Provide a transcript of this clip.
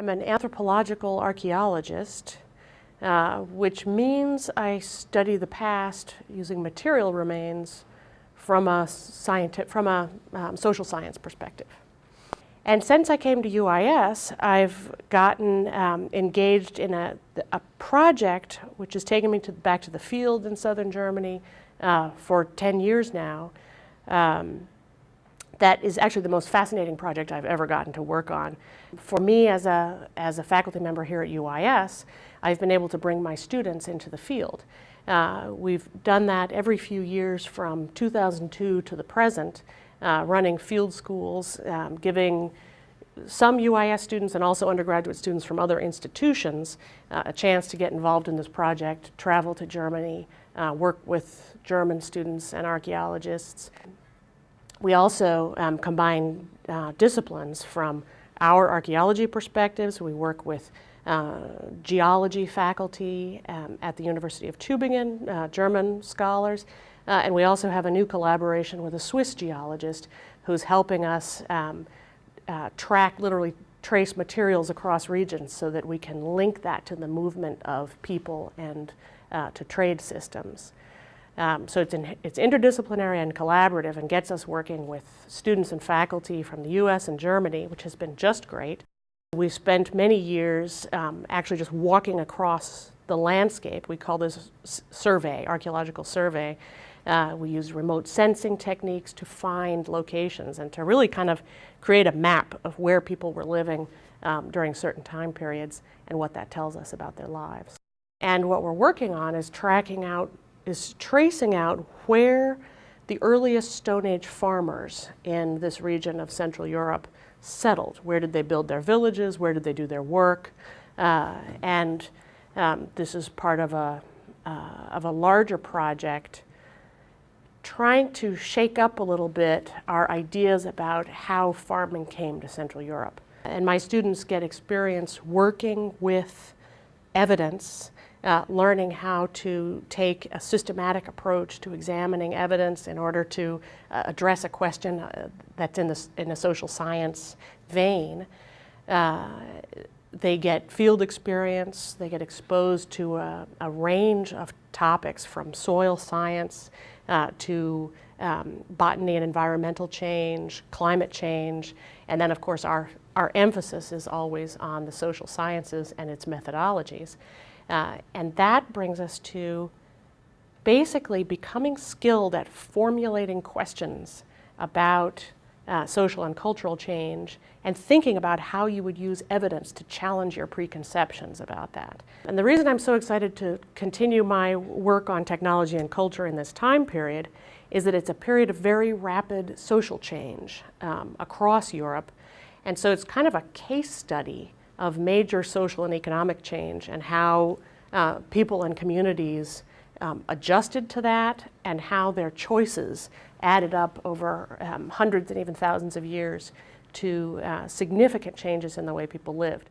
I'm an anthropological archaeologist, which means I study the past using material remains from a social science perspective. And since I came to UIS, I've gotten engaged in a project which has taken me back to the field in southern Germany for 10 years now. That is actually the most fascinating project I've ever gotten to work on. For me as a faculty member here at UIS, I've been able to bring my students into the field. We've done that every few years from 2002 to the present, running field schools, giving some UIS students and also undergraduate students from other institutions a chance to get involved in this project, travel to Germany, work with German students and archaeologists. We also combine disciplines from our archaeology perspectives. We work with geology faculty at the University of Tübingen, German scholars, and we also have a new collaboration with a Swiss geologist who's helping us literally trace materials across regions so that we can link that to the movement of people and to trade systems. So it's interdisciplinary and collaborative and gets us working with students and faculty from the US and Germany, which has been just great. We spent many years actually just walking across the landscape. We call this survey, archaeological survey. We use remote sensing techniques to find locations and to really kind of create a map of where people were living during certain time periods and what that tells us about their lives. And what we're working on is tracing out where the earliest Stone Age farmers in this region of Central Europe settled. Where did they build their villages? Where did they do their work? This is part of a larger project trying to shake up a little bit our ideas about how farming came to Central Europe. And my students get experience working with evidence, learning how to take a systematic approach to examining evidence in order to address a question that's in a social science vein. They get field experience, they get exposed to a range of topics from soil science to botany and environmental change, climate change, and then of course our emphasis is always on the social sciences and its methodologies. And that brings us to basically becoming skilled at formulating questions about social and cultural change and thinking about how you would use evidence to challenge your preconceptions about that. And the reason I'm so excited to continue my work on technology and culture in this time period is that it's a period of very rapid social change across Europe. And so it's kind of a case study of major social and economic change and how people and communities adjusted to that and how their choices added up over hundreds and even thousands of years to significant changes in the way people lived.